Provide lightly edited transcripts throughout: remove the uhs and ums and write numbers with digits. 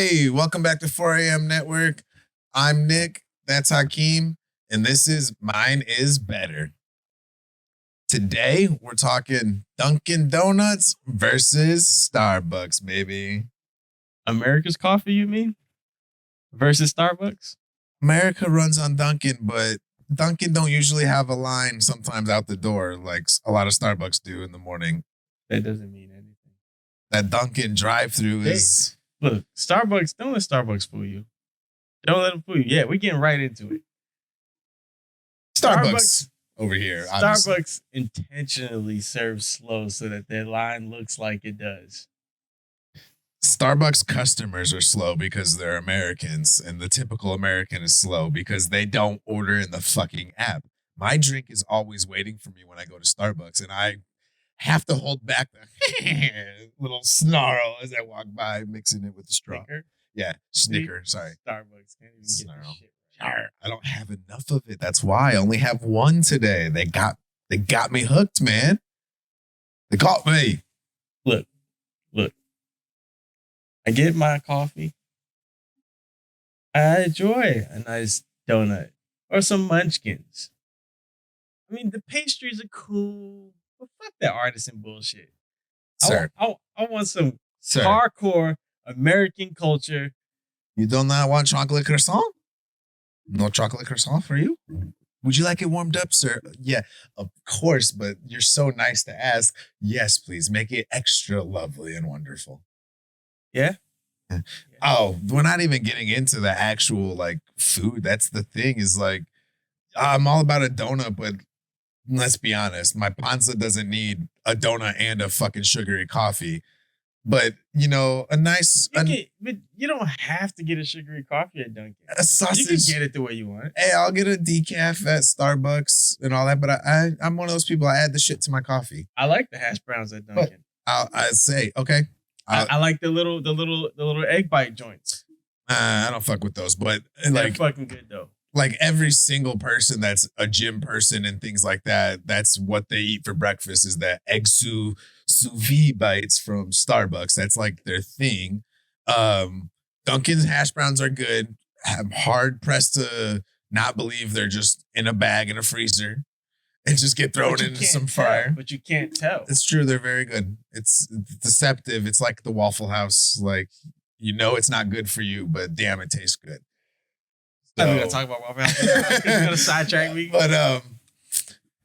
Hey, welcome back to 4 a.m. Network. I'm Nick. That's Hakim. And this is Mine is Better. Today, we're talking Dunkin' Donuts versus Starbucks, baby. America's coffee, you mean? Versus Starbucks? America runs on Dunkin', but Dunkin' don't usually have a line sometimes out the door like a lot of Starbucks do in the morning. That doesn't mean anything. That Dunkin' drive-through is... Look, Starbucks, don't let Starbucks fool you. Don't let them fool you. Yeah, we're getting right into it. Starbucks over here. Obviously. Starbucks intentionally serves slow so that their line looks like it does. Starbucks customers are slow because they're Americans, and the typical American is slow because they don't order in the fucking app. My drink is always waiting for me when I go to Starbucks, and I have to hold back the little snarl as I walk by, mixing it with the straw. Snicker? Yeah, snicker. Sorry. Starbucks can't even Snarl. get the shit right. I don't have enough of it. That's why I only have one today. They got me hooked, man. They caught me. Look. I get my coffee. I enjoy a nice donut or some munchkins. I mean, the pastries are cool, but fuck that artisan bullshit. Sir. I want some Sir. hardcore American culture. You do not want chocolate croissant? No chocolate croissant for you? Would you like it warmed up, sir? Yeah, of course, but you're so nice to ask. Yes, please. Make it extra lovely and wonderful. Yeah? Oh, we're not even getting into the actual like food. That's the thing is like, I'm all about a donut, but let's be honest, my panza doesn't need a donut and a fucking sugary coffee. But, you know, a nice... but you don't have to get a sugary coffee at Dunkin'. A sausage. You can get it the way you want. Hey, I'll get a decaf at Starbucks and all that, but I'm one of those people, I add the shit to my coffee. I like the hash browns at Dunkin'. I say, okay. I like the little egg bite joints. I don't fuck with those, but They're like fucking good though. Like every single person that's a gym person and things like that, that's what they eat for breakfast is that egg sous vide bites from Starbucks. That's like their thing. Dunkin's hash browns are good. I'm hard pressed to not believe they're just in a bag in a freezer and just get thrown into some fryer. But you can't tell. It's true. They're very good. It's deceptive. It's like the Waffle House. Like, you know, it's not good for you, but damn, it tastes good. I'm going to talk about Waffle House. It's going to sidetrack me. But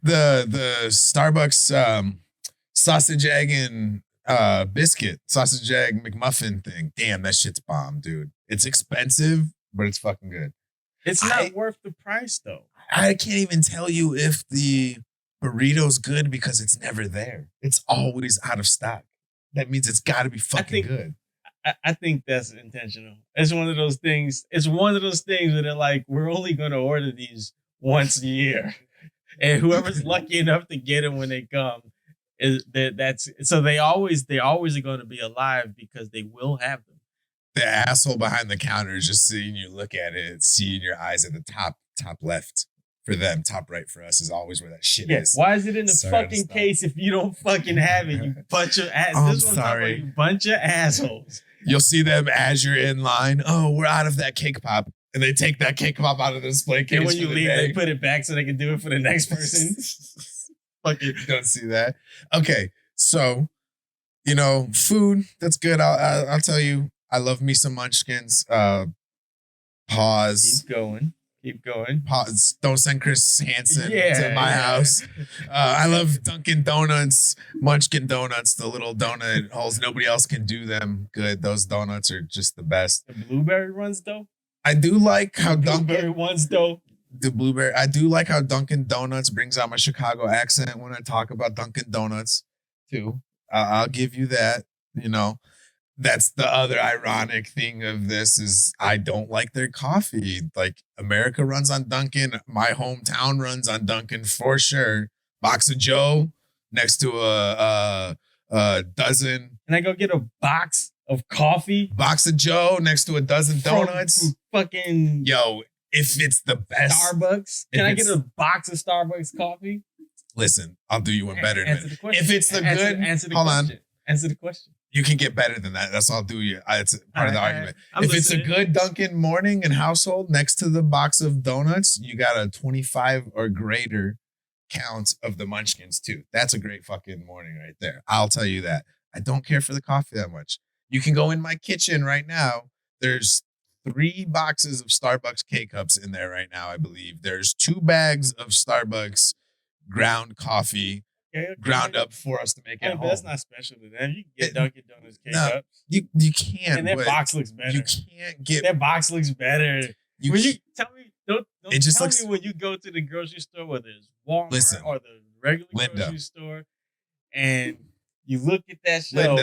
the Starbucks sausage, egg, and biscuit, sausage, egg, McMuffin thing. Damn, that shit's bomb, dude. It's expensive, but it's fucking good. It's not worth the price, though. I can't even tell you if the burrito's good because it's never there. It's always out of stock. That means it's got to be fucking good. I think that's intentional. It's one of those things. It's one of those things where they're like, we're only going to order these once a year, and whoever's lucky enough to get them when they come that's so they always are going to be alive because they will have them. The asshole behind the counter is just seeing you look at it, seeing your eyes at the top left for them, top right for us is always where that shit is. Why is it in the fucking case if you don't fucking have it? You bunch of assholes. I'm sorry. You bunch of assholes. You'll see them as you're in line. Oh, we're out of that cake pop. And they take that cake pop out of the display case. And when you leave, they put it back so they can do it for the next person. Fucking don't see that. Okay. So, you know, food, that's good. I'll tell you, I love me some munchkins. Pause. Keep going. Pause. Don't send Chris Hansen to my house. I love Dunkin' Donuts, Munchkin Donuts, the little donut holes. Nobody else can do them good. Those donuts are just the best. The blueberry ones, though? I do like how blueberry ones, though. The blueberry. I do like how Dunkin' Donuts brings out my Chicago accent when I talk about Dunkin' Donuts, too. I'll give you that, you know. That's the other ironic thing of this is I don't like their coffee. Like America runs on Dunkin'. My hometown runs on Dunkin' for sure. Box of Joe next to a dozen. And I go get a box of coffee. Box of Joe next to a dozen donuts. From fucking if it's the best Starbucks. Can I get a box of Starbucks coffee? Listen, I'll do you one better. Answer the question. If it's the good, answer the hold question. on. Answer the question. You can get better than that. That's all. It's part of the argument. I'm If listening. it's a good Dunkin' morning and household next to the box of donuts, you got a 25 or greater count of the munchkins too. That's a great fucking morning right there. I'll tell you that. I don't care for the coffee that much. You can go in my kitchen right now. There's 3 boxes of Starbucks K-Cups in there right now, I believe. There's 2 bags of Starbucks ground coffee ground up for us to make at home. But that's not special to them. You can get Dunkin' Donuts K-Cups. You can't. And their box looks better. You can't get... Their box looks better. Tell me, don't tell me when you go to the grocery store, whether it's Walmart or the regular grocery store, and you look at that shelf,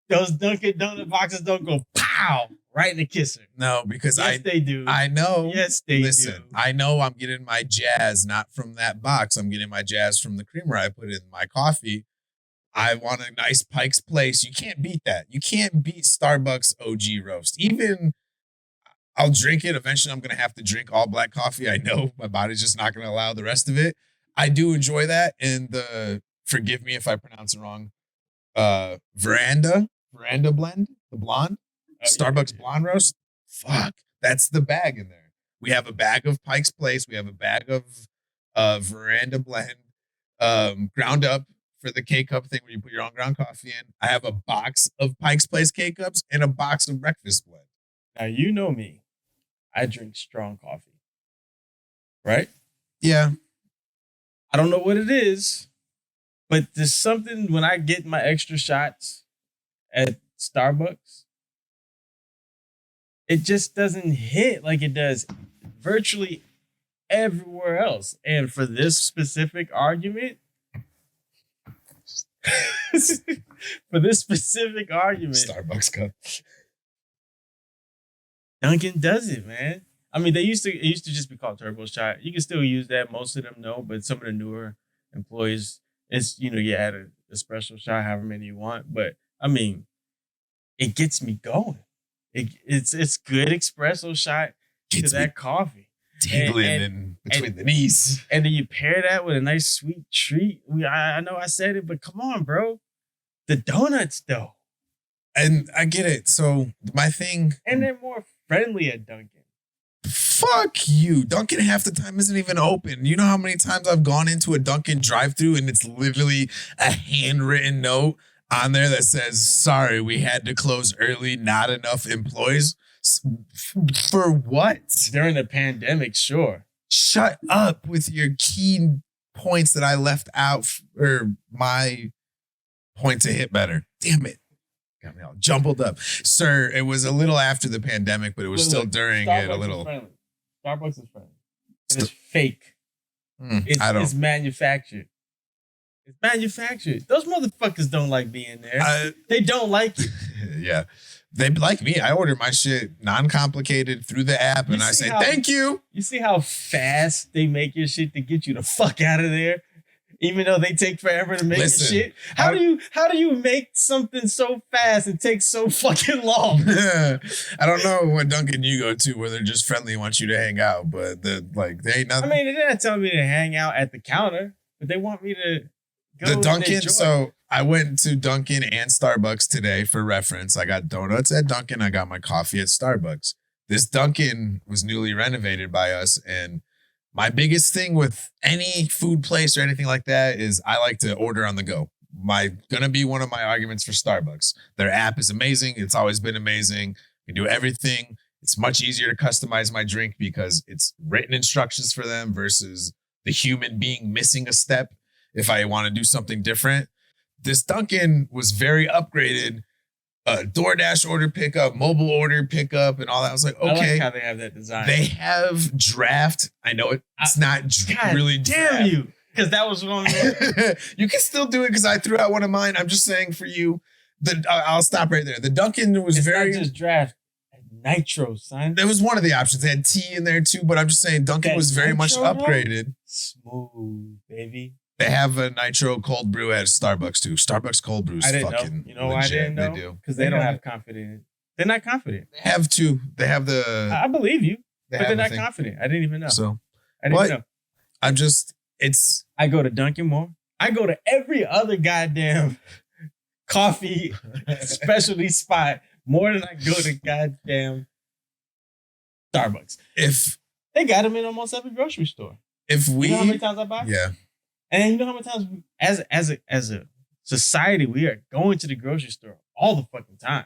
those Dunkin' Donut boxes don't go pow right in the kisser. No, because they do. I know. Yes, they do. I know I'm getting my jazz not from that box. I'm getting my jazz from the creamer I put in my coffee. I want a nice Pike's Place. You can't beat that. You can't beat Starbucks OG roast. Even I'll drink it. Eventually, I'm going to have to drink all black coffee. I know my body's just not going to allow the rest of it. I do enjoy that. And forgive me if I pronounce it wrong, Veranda blend, the blonde, Starbucks blonde roast. Fuck, that's the bag in there. We have a bag of Pike's Place. We have a bag of Veranda blend, ground up for the K-Cup thing where you put your own ground coffee in. I have a box of Pike's Place K-Cups and a box of breakfast blend. Now, you know me. I drink strong coffee. Right? Yeah. I don't know what it is, but there's something when I get my extra shots at Starbucks, it just doesn't hit like it does virtually everywhere else. And for this specific argument, Starbucks cup. Dunkin' does it, man. I mean, it used to just be called Turbo Shot. You can still use that. Most of them know, but some of the newer employees, it's, you add a espresso shot, however many you want. But I mean, it gets me going. It's good espresso shot to that coffee. Tingling in between the knees. And then you pair that with a nice sweet treat. I know I said it, but come on, bro. The donuts, though. And I get it. So my thing... And they're more friendly at Dunkin'. Fuck you. Dunkin' half the time isn't even open. You know how many times I've gone into a Dunkin' drive-thru and it's literally a handwritten note on there that says, sorry, we had to close early, not enough employees. For what? During the pandemic, sure. Shut up with your key points that I left out, or my point to hit better. Damn it. Got me all jumbled up. Sir, it was a little after the pandemic, but it was still during Starbucks it a little. Starbucks is friendly. It's fake. It's manufactured. It's manufactured. Those motherfuckers don't like being there. They don't like it. Yeah. They like me. I order my shit non-complicated through the app and I say, thank you. You see how fast they make your shit to get you the fuck out of there? Even though they take forever to make your shit. How do you make something so fast and takes so fucking long? I don't know what Dunkin' you go to where they're just friendly and want you to hang out, but they ain't nothing. I mean, they're not telling me to hang out at the counter, but they want me to go the Dunkin'. So I went to Dunkin' and Starbucks today for reference. I got donuts at Dunkin'. I got my coffee at Starbucks. This Dunkin' was newly renovated by us, and my biggest thing with any food place or anything like that is I like to order on the go. Gonna be one of my arguments for Starbucks. Their app is amazing. It's always been amazing. You can do everything. It's much easier to customize my drink because it's written instructions for them versus the human being missing a step if I want to do something different. This Dunkin' was very upgraded. DoorDash order pickup, mobile order pickup, and all that. I was like, okay. I like how they have that design. They have draft. I know it's not really damn draft. You. Because that was one. You can still do it because I threw out one of mine. I'm just saying for you, I'll stop right there. The Dunkin' was it's not just draft. Nitro, son. That was one of the options. They had tea in there too, but I'm just saying Dunkin' was very much upgraded. Smooth, baby. They have a nitro cold brew at Starbucks too. Starbucks cold brew is fucking You know legit. why I didn't know? They do. Because they don't have confidence. They're not confident. They have two. They have the... I believe you, but they're not confident. I didn't even know. So, I didn't know. I'm just... I go to Dunkin' more. I go to every other goddamn coffee specialty spot more than I go to goddamn Starbucks. If They got them in almost every grocery store. If we, you know how many times I buy? Yeah. And you know how many times as a society we are going to the grocery store all the fucking time.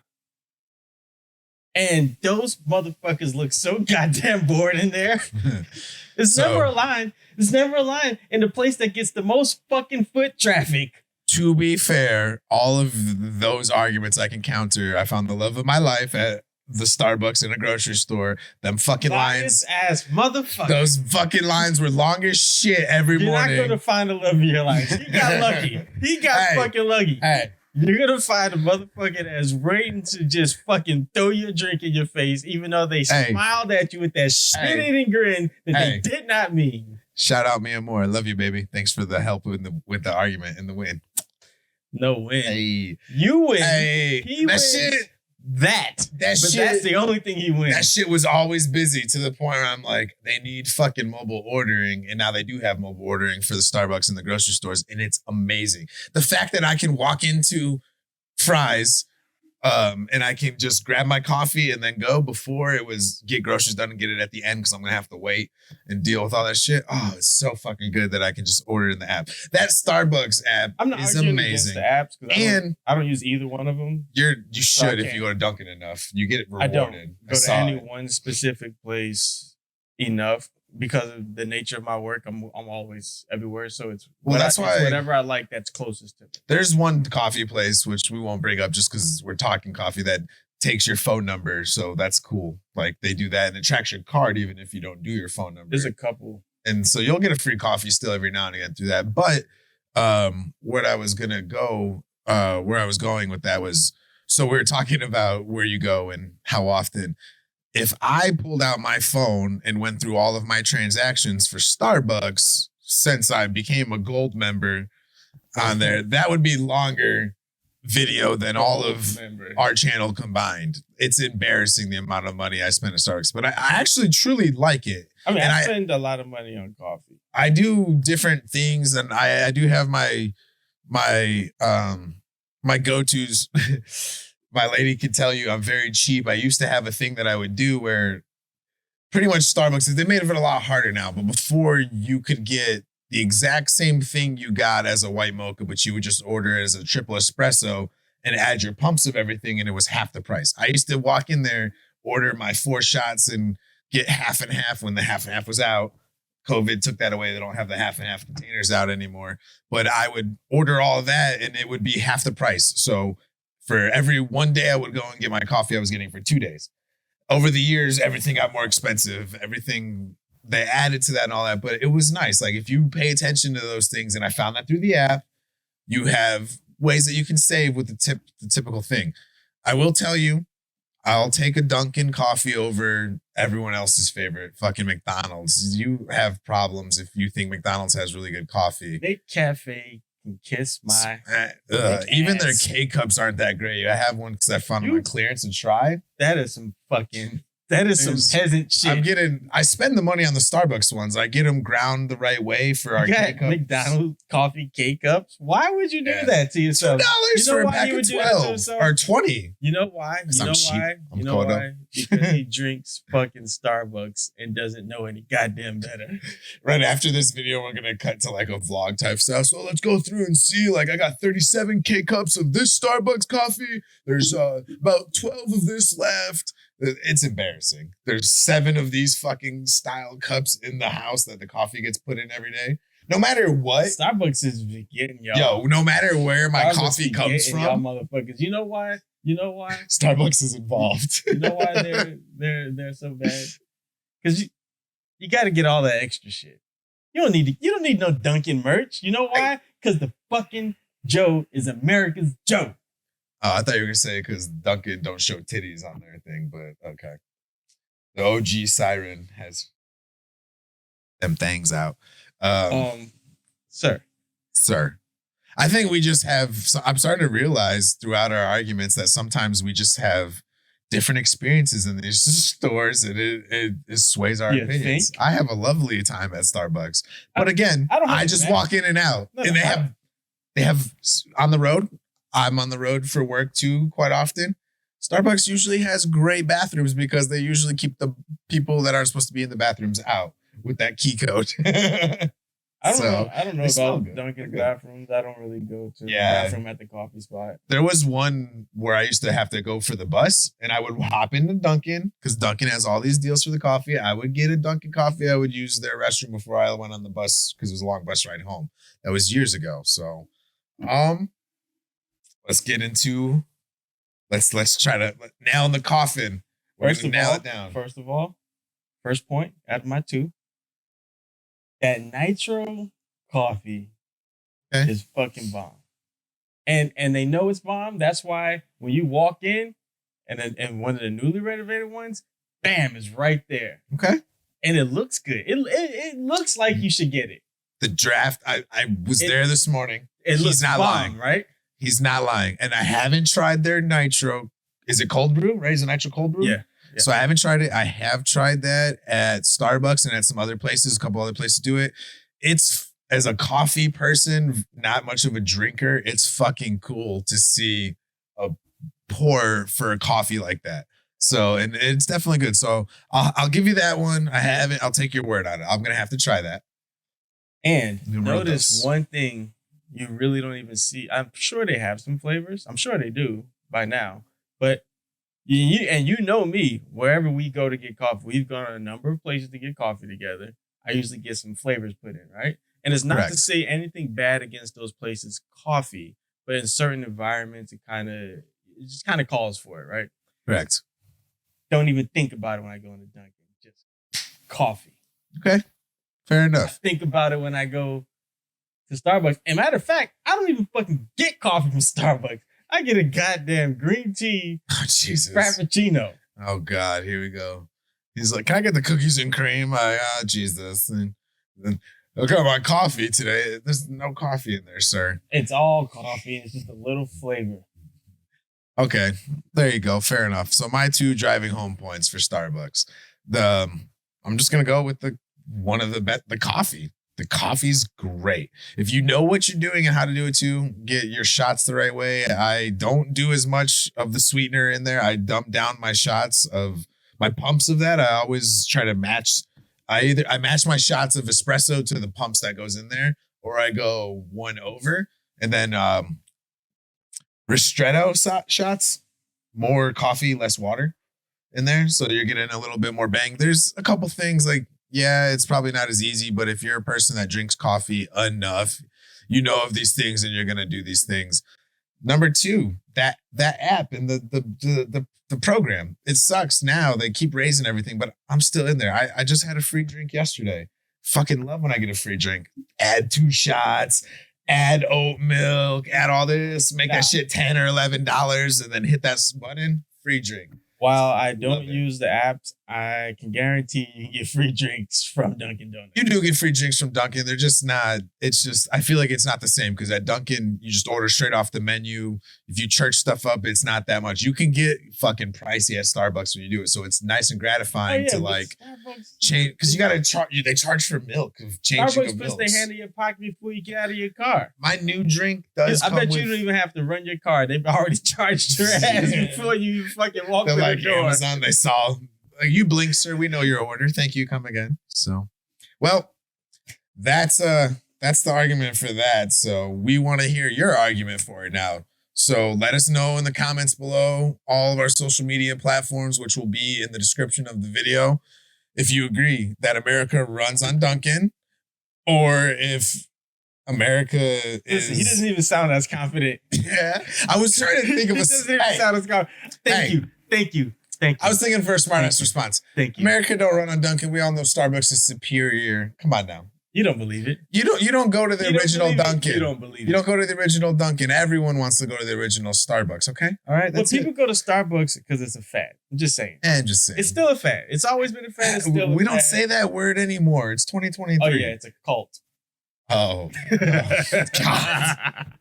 And those motherfuckers look so goddamn bored in there. It's never a line. It's never a line in the place that gets the most fucking foot traffic. To be fair, all of those arguments I can counter. I found the love of my life at the Starbucks in a grocery store. Them fucking lines. Ass motherfucker. Those fucking lines were long as shit every morning. You're not going to find the love of your life. He got lucky. He got fucking lucky. Hey. You're going to find a motherfucker that's waiting to just fucking throw your drink in your face, even though they smiled at you with that shit-eating grin that they did not mean. Shout out Mia Moore. I love you, baby. Thanks for the help with the argument and the win. No win. Hey. You win. Hey. He wins. Shit. But shit, that's the only thing he wins. That shit was always busy to the point where I'm like, they need fucking mobile ordering. And now they do have mobile ordering for the Starbucks and the grocery stores. And it's amazing. The fact that I can walk into Fry's and I can just grab my coffee and then go. Before it was get groceries done and get it at the end because I'm going to have to wait and deal with all that shit. Oh, it's so fucking good that I can just order it in the app. That Starbucks app is amazing. The apps and I don't use either one of them. You should if you go to Dunkin enough. You get it rewarded. I don't go to any one specific place enough. Because of the nature of my work, I'm always everywhere. So it's that's why whatever I like that's closest to me. There's one coffee place, which we won't bring up just because we're talking coffee, that takes your phone number. So that's cool. Like they do that and it tracks your card even if you don't do your phone number. There's a couple. And so you'll get a free coffee still every now and again through that. But where I was going with that was, so we were talking about where you go and how often. If I pulled out my phone and went through all of my transactions for Starbucks since I became a gold member on there, that would be longer video than all of our channel combined. It's embarrassing the amount of money I spend at Starbucks, but I actually truly like it. I mean, I spend a lot of money on coffee. I do different things, and I do have my go-tos. My lady can tell you I'm very cheap. I used to have a thing that I would do where pretty much Starbucks, they made it a lot harder now, but before you could get the exact same thing you got as a white mocha, but you would just order it as a triple espresso and add your pumps of everything and it was half the price. I used to walk in there, order my 4 shots and get half and half when the half and half was out. COVID took that away. They don't have the half and half containers out anymore, but I would order all of that and it would be half the price. So for every one day I would go and get my coffee, I was getting for 2 days. Over the years, everything got more expensive. Everything, they added to that and all that. But it was nice. Like if you pay attention to those things, and I found that through the app, you have ways that you can save with the typical thing. I will tell you, I'll take a Dunkin' coffee over everyone else's favorite, fucking McDonald's. You have problems if you think McDonald's has really good coffee. They cafe can kiss my even their K-cups aren't that great. I have one because I found them on clearance and tried. That is some peasant shit. I spend the money on the Starbucks ones. I get them ground the right way for our K-cups. McDonald's coffee K-cups. Why would you do that to yourself? $2 for a pack of 12 or 20. You know why? You know why? Because he drinks fucking Starbucks and doesn't know any goddamn better. Right after this video, we're gonna cut to like a vlog type stuff. So let's go through and see. Like I got 37 K-cups of this Starbucks coffee. There's about 12 of this left. It's embarrassing. There's 7 of these fucking style cups in the house that the coffee gets put in every day. No matter what. Starbucks is getting y'all. Yo, no matter where my coffee comes from. Y'all motherfuckers. You know why? Starbucks is involved. You know why they're so bad? Because you got to get all that extra shit. You don't need no Dunkin' merch. You know why? Because the fucking Joe is America's Joe. Oh, I thought you were going to say because Dunkin' don't show titties on their thing, but okay. The OG Siren has them things out. Sir. I think we just have, I'm starting to realize throughout our arguments that sometimes we just have different experiences in these stores and it sways our opinions. I have a lovely time at Starbucks. But again, I just walk in and out. And they have on the road, I'm on the road for work too quite often. Starbucks usually has great bathrooms because they usually keep the people that aren't supposed to be in the bathrooms out with that key code. I don't know. I don't know they smell about good. Dunkin' They're good. bathrooms. I don't really go to the Yeah. bathroom at the coffee spot. There was one where I used to have to go for the bus and I would hop into Dunkin' because Dunkin' has all these deals for the coffee. I would get a Dunkin' coffee. I would use their restroom before I went on the bus because it was a long bus ride home. That was years ago. So let's get into let's try to nail in the coffin. First of nail all, it down. first point out of my two, that nitro coffee is fucking bomb. And they know it's bomb. That's why when you walk in and one of the newly renovated ones, bam, is right there. Okay. And it looks good. It looks like you should get it. The draft, I was there this morning. He's not lying, right? He's not lying. And I haven't tried their nitro. Is it cold brew? Right? Is it nitro cold brew? Yeah. So I haven't tried it. I have tried that at Starbucks and at some other places. A couple other places do it. It's, as a coffee person, not much of a drinker, it's fucking cool to see a pour for a coffee like that. So, and it's definitely good. So I'll give you that one. I haven't. I'll take your word on it. I'm going to have to try that. And notice one thing you really don't even see. I'm sure they have some flavors. I'm sure they do by now. But you know me, wherever we go to get coffee, we've gone to a number of places to get coffee together. I usually get some flavors put in, right? And it's not to say anything bad against those places' coffee, but in certain environments, it just kind of calls for it, right? Correct. Don't even think about it when I go into Dunkin'. Just coffee. Okay. Fair enough. I think about it when I go to Starbucks. And matter of fact, I don't even fucking get coffee from Starbucks. I get a goddamn green tea frappuccino. Oh, God. Here we go. He's like, can I get the cookies and cream? Jesus. And then, I got my coffee today. There's no coffee in there, sir. It's all coffee. It's just a little flavor. Okay. There you go. Fair enough. So my 2 driving home points for Starbucks. I'm just going to go with the coffee. The coffee's great. If you know what you're doing and how to do it too, get your shots the right way. I don't do as much of the sweetener in there. I dump down my shots of my pumps of that. I always try to match. I match my shots of espresso to the pumps that goes in there, or I go one over and then ristretto shots, more coffee, less water in there. So you're getting a little bit more bang. There's a couple things like, yeah, it's probably not as easy, but if you're a person that drinks coffee enough, you know of these things and you're going to do these things. Number 2, that app and the program, it sucks now. They keep raising everything, but I'm still in there. I just had a free drink yesterday. Fucking love when I get a free drink. Add 2 shots, add oat milk, add all this, make that shit $10 or $11 and then hit that button, free drink. While I don't use the apps, I can guarantee you can get free drinks from Dunkin' Donuts. You do get free drinks from Dunkin'. They're just not, it's just, I feel like it's not the same because at Dunkin', you just order straight off the menu. If you church stuff up, it's not that much. You can get fucking pricey at Starbucks when you do it. So it's nice and gratifying to like change, because you got to charge, they charge for milk. Starbucks puts their hand in your pocket before you get out of your car. My new drink does I bet you don't even have to run your car. They've already charged your ass before you fucking walk through the door. Amazon, they saw, you blink, sir. We know your order. Thank you. Come again. So, well, that's the argument for that. So we want to hear your argument for it now. So let us know in the comments below, all of our social media platforms, which will be in the description of the video, if you agree that America runs on Dunkin', or if America is... Listen, he doesn't even sound as confident. Yeah. I was trying to think of a... He doesn't even sound as confident. Thank you. I was thinking for a smart-ass response. Thank you. America don't run on Dunkin'. We all know Starbucks is superior. Come on now. You don't believe it. You don't go to the original Dunkin'. You don't believe it. You don't go to the original Dunkin'. Everyone wants to go to the original Starbucks, okay? All right, that's people go to Starbucks because it's a fad. I'm just saying. Just saying. It's still a fad. It's always been a fad. It's still we don't say that word anymore. It's 2023. Oh, yeah, it's a cult. Oh God.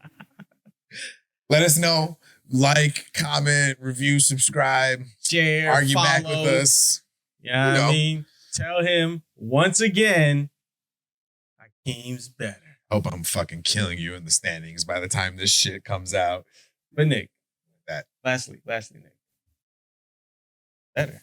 Let us know. Like, comment, review, subscribe, share, argue follow. back with us. Yeah, I mean, tell him once again, Hakim's better. Hope I'm fucking killing you in the standings by the time this shit comes out. But Nick, That. lastly, Nick, better.